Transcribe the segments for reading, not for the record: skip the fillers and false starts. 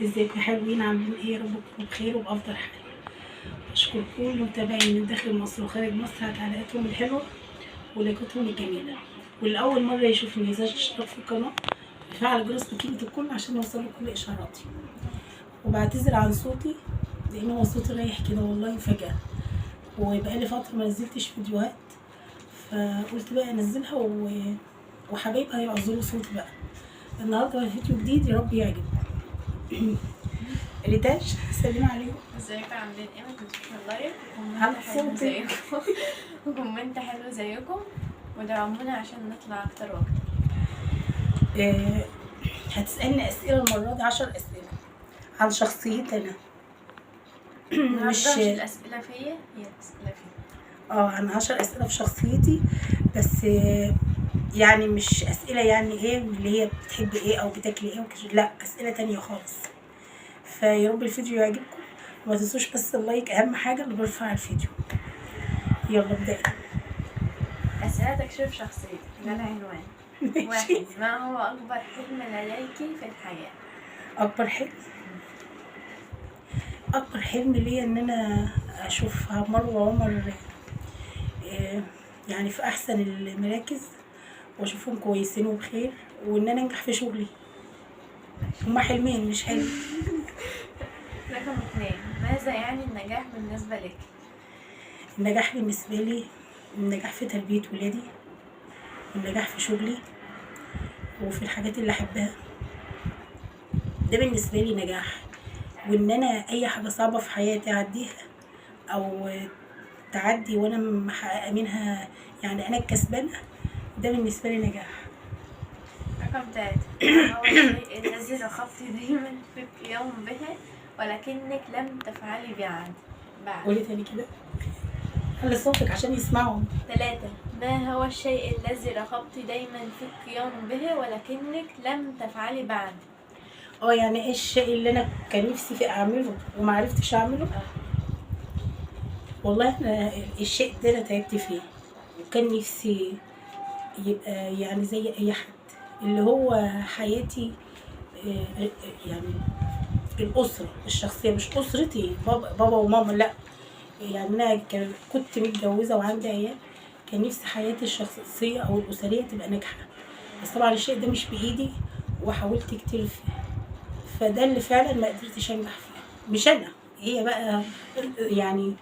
ازيكم يا حلوين؟ عاملين ايه؟ يا رب تكونوا بخير وبافضل حال. اشكر كل متابعين من داخل مصر وخارج مصر على تعليقاتهم الحلوه ولايكاتهم الجميله. واللي اول مره يشوفني ينساش الاشتراك في القناه ويفعل جرس تنبيهات الكل عشان يوصله كل اشعاراتي. وبعتذر عن صوتي لان هو صوتي رايح كده والله فجاه، وبقالي فتره ما نزلتش فيديوهات، فقلت بقى انزلها وحبايبها يعذروا صوتي بقى. النهارده فيديو جديد يا رب يعجبكم. ريتاش سلمي عليكم. ازيكم عاملين ايه؟ ما تنسوش اللايك على وكومنت حلو صوتي. زيكم وكومنت حلو زيكم ودعمونا عشان نطلع اكتر واكتر. هتسألني أسئلة المرة دي 10 أسئلة عن شخصيتي أنا. مش الأسئلة فيا، هي الأسئلة فيا. عن 10 أسئلة في شخصيتي بس. يعني مش أسئلة يعني ايه اللي هي بتحبي ايه أو بتاكلي ايه وكده، لا أسئلة تانية خالص. فيا رب الفيديو يعجبكم وما تنسوش بس اللايك، أهم حاجة اللي بيرفع الفيديو. يلا ابدأي. أسئلة تكشف شخصيتك، ده العنوان. واحد، ما هو أكبر حلم لديك في الحياة؟ أكبر حلم ليا إن أنا أشوف مروة وعمر يعني في أحسن المراكز وأشوفهم كويسين وبخير، وإن أنا أنجح في شغلي. هما حلمين مش حلم. رقم 2، ماذا يعني النجاح بالنسبة لك؟ النجاح بالنسبة لي النجاح في تربية ولادي، والنجاح في شغلي وفي الحاجات اللي أحبها. ده بالنسبة لي نجاح. وإن أنا أي حاجة صعبة في حياتي أعديها أو تعدي وأنا محققة منها، يعني أنا الكسبانة. ده بالنسبة لي نجاح. رقم 3، ما هو الشيء الذي رغبت دايما في القيام به ولكنك لم تفعلي بعد؟ قولي تاني كده، علي صوتك عشان يسمعهم. 3، ما هو الشيء الذي رغبت دايما في القيام به ولكنك لم تفعلي بعد؟ يعني ايه الشيء اللي انا كان نفسي في اعمله ومعرفتش اعمله؟ والله انا الشيء ده انا تعبت فيه وكان نفسي يبقى يعني زي اي حد، اللي هو حياتي. يعني الاسره الشخصيه، مش اسرتي بابا وماما، لا. يعني انا كنت متجوزه وعندي عيال، كان نفسي حياتي الشخصيه او الاسريه تبقى ناجحه، بس طبعا الشيء ده مش بايدي وحاولت كتير فيه. فده اللي فعلا ما قدرتش انجح فيه، مش انا، هي بقى يعني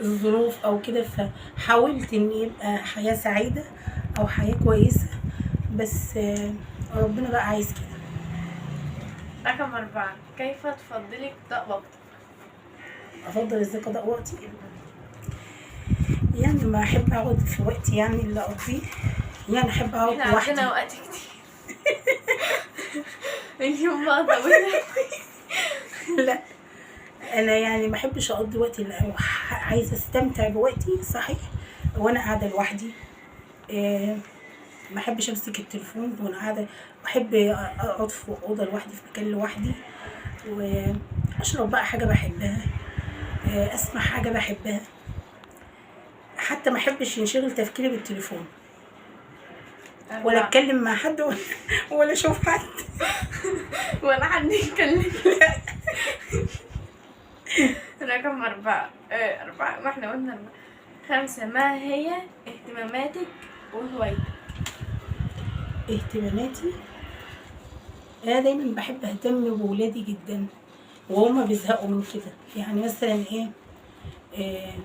الظروف او كده. فحاولت ان يبقى حياه سعيده او حياه كويسه، بس ربنا بقى عايز كده. رقم 4، كيف تفضلي قضاء وقتك؟ افضل ازاي قضاء وقتي؟ يعني ما احب اقعد في وقتي، يعني اللي اقضيه، يعني احب اقعد لوحدي. احنا عندنا وقت كتير. اليوم بقى طويل. لا انا يعني ما احبش اقضي وقتي، عايزه استمتع بوقتي صحيح وانا قاعده لوحدي. ما احبش امسك التليفون وانا قاعده، بحب اقعد في اوضه لوحدي في مكان لوحدي واشرب بقى حاجه بحبها، اسمع حاجه بحبها. حتى ما احبش ينشغل تفكيري بالتليفون ولا اتكلم مع حد ولا اشوف حد ولا حد يتكلم. رقم 4 ما احنا قلنا 4. 5، ما هي اهتماماتك وهوايتك؟ اهتماماتي، انا دايما بحب اهتم بولادي جدا وهما بيزهقوا من كده. يعني مثلا ايه،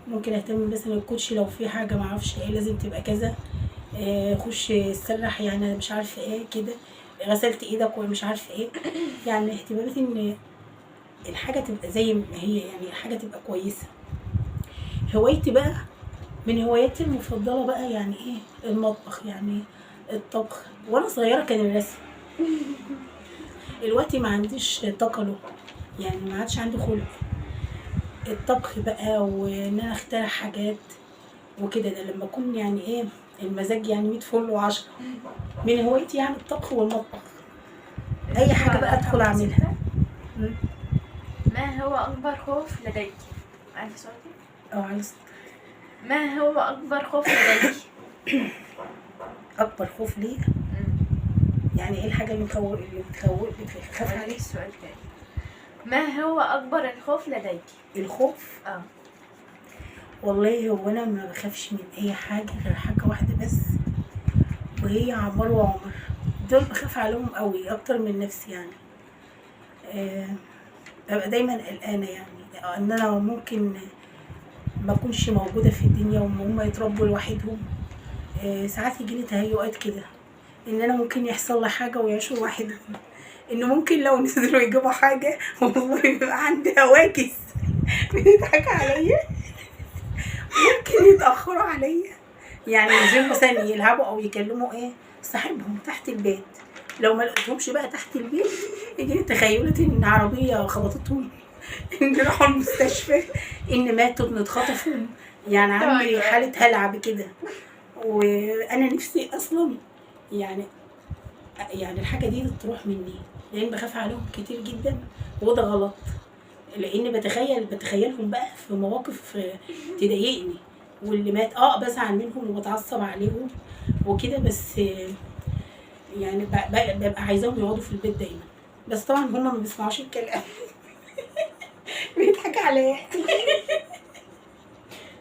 ممكن اهتم مثلا الكوتشي لو في حاجه ما اعرفش ايه لازم تبقى كذا، خش سرح يعني مش عارفه ايه كده، غسلت ايدك ومش عارفه ايه. يعني اهتماماتي ان الحاجه تبقى زي ما هي، يعني الحاجه تبقى كويسه. هوايتي بقى من هواياتي المفضله بقى يعني ايه، المطبخ، يعني الطبخ. وانا صغيره كان الرسم. دلوقتي ما عنديش طاقه له، يعني ما عادش عندي خلق. الطبخ بقى وان انا اخترع حاجات وكده، ده لما اكون يعني ايه المزاج يعني 100 فل و10. من هوايتي يعني الطبخ والمطبخ، اي حاجه بقى ادخل اعملها. ما هو اكبر خوف لديك؟ عارفه صوتي؟ على صوتك. ما هو اكبر خوف لديك؟ اكبر خوف ليا يعني ايه الحاجه اللي بتخاف عليك عليها؟ سؤال تاني. ما هو أكبر الخوف لديك؟ الخوف؟ والله هو انا ما بخافش من اي حاجه غير حاجه واحده بس، وهي عمار وعمر. دول بخاف عليهم قوي اكتر من نفسي يعني. ببقى دايما قلقانه يعني ان انا ممكن ما اكونش موجوده في الدنيا وهم يتربوا لوحدهم. ساعات يجيلي تهيؤات كده ان انا ممكن يحصل لي حاجه ويعيشوا لوحدهم، انه ممكن لو نزلوا يجيبوا حاجه والله يبقى عندي هواجس بيضحك عليا، ممكن يتاخروا عليا، يعني ينزلوا مثلا يلعبوا او يكلموا صاحبهم تحت البيت، لو ما لقيتهمش بقى تحت البيت يجي تخيلت ان عربيه خبطتهم، ان راحوا المستشفى، ان ماتوا، ان اتخطفوا، يعني عندي حاله هلع بكده. وانا نفسي اصلا يعني الحاجه دي تروح مني، لان بخاف عليهم كتير جدا، وده غلط، لان بتخيلهم بقى في مواقف تضايقني، واللي مات بزعل منهم وبتعصب عليهم وكده، بس يعني ببقى عايزاهم يقعدوا في البيت دايما، بس طبعا هما ما بيسمعوش الكلام بيضحك عليا.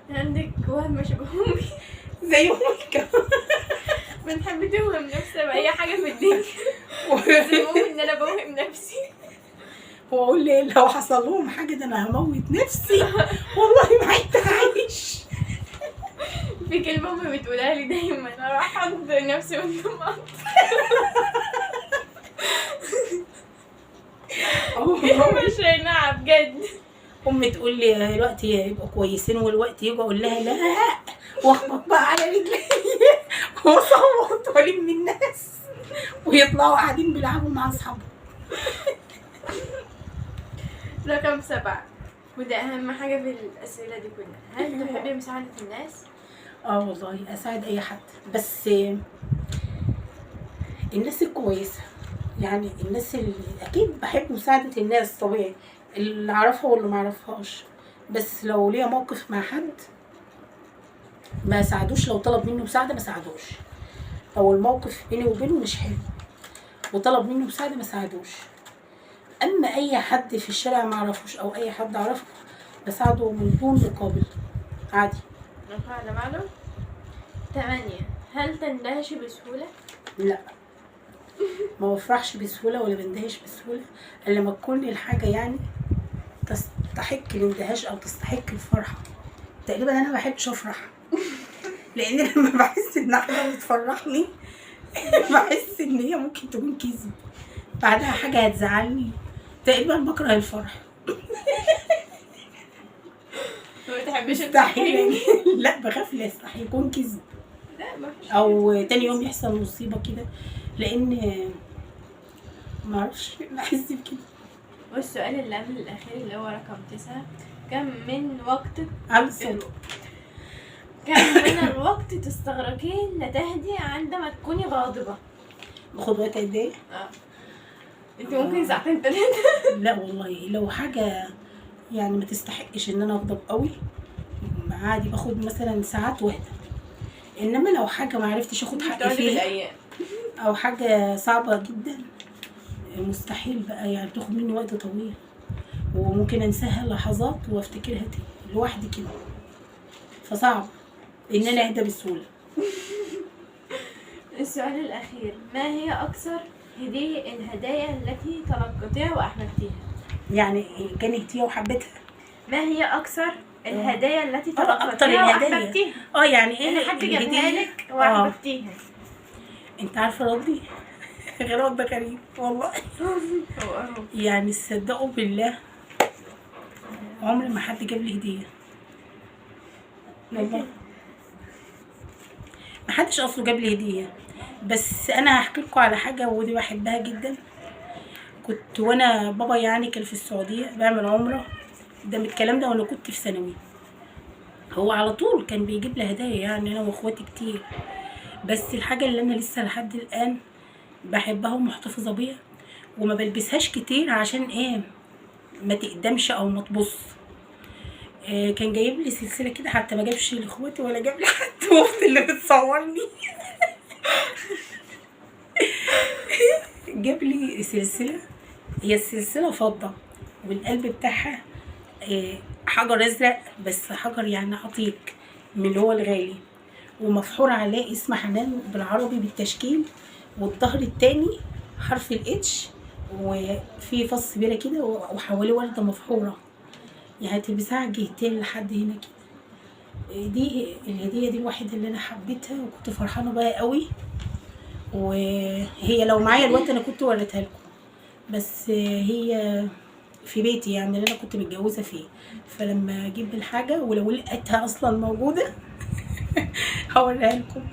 عندك وهم شبه أمي زي امي كمان بنحب توهم نفسنا بأي حاجة في الدنيا بس المهم إن أنا بوهم نفسي. واقول لي لو حصل لهم حاجه ده انا هموت نفسي والله ما عدت عايش. في كلمة أمي بتقولها لي دايما، أنا راح أحط نفسي قدام مش هينعى بجد. امي تقول لي الوقت يبقوا كويسين والوقت يجي، اقول لها لا، واخبط بقى على رجلي واصوت والم الناس ويطلعوا قاعدين بيلعبوا مع اصحابهم. رقم 7، وده أهم حاجة في الأسئلة دي كلها، هل تحبي مساعدة الناس؟ والله اساعد اي حد، بس الناس الكويسه، يعني الناس اللي اكيد بحب مساعده الناس طبيعي، اللي اعرفها واللي ما اعرفهاش، بس لو ليا موقف مع حد ما ساعدوش، لو طلب مني مساعده ما ساعدوش، او الموقف بيني وبينه مش حلو وطلب مني مساعده ما ساعدوش. اما اي حد في الشارع ما اعرفوش او اي حد اعرفه بساعده من دون مقابل عادي. نرفع على بعضه. 8، هل تندهشي بسهولة؟ لا، ما بفرحش بسهوله ولا بندهش بسهوله الا لما تكون الحاجه يعني تستحق الاندهاش او تستحق الفرحه. تقريبا انا ما بحبش افرح لان لما بحس ان حاجه بتفرحني بحس ان هي ممكن تكون كذب، بعدها حاجه هتزعلني، تقريبا بكره الفرح. ما بتحبيش مستحيل لا بخاف لا يكون كذب، لا مفيش، او تاني يوم يحصل مصيبه كده، لان ما اعرفش بحس بكده. والسؤال اللي قبل الاخير اللي هو رقم 9، كم من وقت الوقت تستغرقين لتهدي عندما تكوني غاضبة؟ باخد وقت قد ايه؟ انت ممكن ساعتين 3. لا والله لو حاجه يعني ما تستحقش ان انا اغضب قوي عادي باخد مثلا ساعات واحده، انما لو حاجه ما عرفتش اخد حقي فيها او حاجه صعبه جدا مستحيل بقى، يعني تاخد مني وقت طويل وممكن انساها لحظات وافتكرها تاني لوحدي كده، فصعب ان انا اهدى بسهوله. السؤال الاخير، ما هي اكثر الهدايا التي تلقيتيها واحببتيها؟ يعني كان هديه وحبيتها. ما هي اكثر الهدايا التي تلقيتيها واحببتيها؟ يعني ايه حد جابها لك واحببتيها؟ انت عارفه ردي غير رد غريب والله. يعني صدقوا بالله عمري ما حد جاب لي هديه والله، ما حدش اصله جاب لي هديه، بس انا هحكي لكم على حاجه ودي بحبها جدا. كنت وانا بابا يعني كان في السعوديه بعمل عمره، ده من الكلام ده وانا كنت في ثانوي، هو على طول كان بيجيب لي هدايا يعني انا واخواتي كتير، بس الحاجه اللي انا لسه لحد الان بحبها ومحتفظه بيها وما بلبسهاش كتير عشان ما تقدمش او ما تبص. كان جايب لي سلسله كده، حتى ما جابش لاخواتي ولا جاب لي حد، اختي اللي بتصورني جاب لي سلسله، هي السلسله فضه والقلب بتاعها حجر ازرق، بس حجر يعني عتيق من اللي هو الغالي، ومفحور عليه اسم حنان بالعربي بالتشكيل، والظهر التاني حرف الاتش، وفي فص بيرة كده وحواليه وردة مفحورة، يعني تلبسها على الجهتين لحد هنا كده. دي الهدية دي الوحيدة اللي أنا حبيتها وكنت فرحانة بيها قوي، وهي لو معايا الوقت أنا كنت وريتها لكم، بس هي في بيتي يعني اللي أنا كنت متجوزة فيه، فلما أجيب الحاجة ولو لقيتها أصلا موجودة هوريها لكم.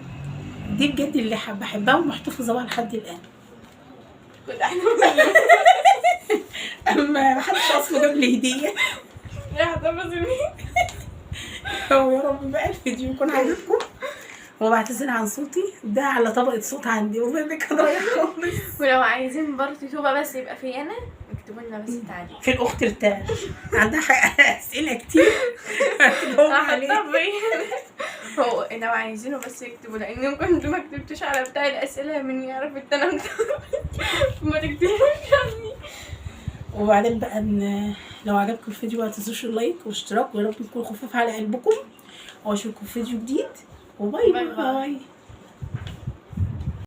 دي بجد اللي بحبها ومحتفظة بها لحد الآن. كنت احنا أما محدش أصلا جاب لي هدية. احتفظ بيه. هو يا رب بقى الفيديو يكون عاجبكم، وبعتذر عن صوتي ده على طبقة صوت عندي والله ده كان رايح خالص. ولو عايزين برضه توبة بس يبقى في انا، اكتبوا لنا بس تعليق. في الأخت ارتاح عندها أسئلة كتير هتجاوب عليها. هو لو عايزينه بس يكتبوا، لان انتوا ما كتبتوش على بتاع الاسئله من يعرف التنم ما تكتبوش يعني. وبعدين بقى لو عجبكم الفيديو ما تنسوش اللايك والاشتراك، ويا رب يكون خفيف على قلبكم، واشوفكم في فيديو جديد، وباي باي باي. باي.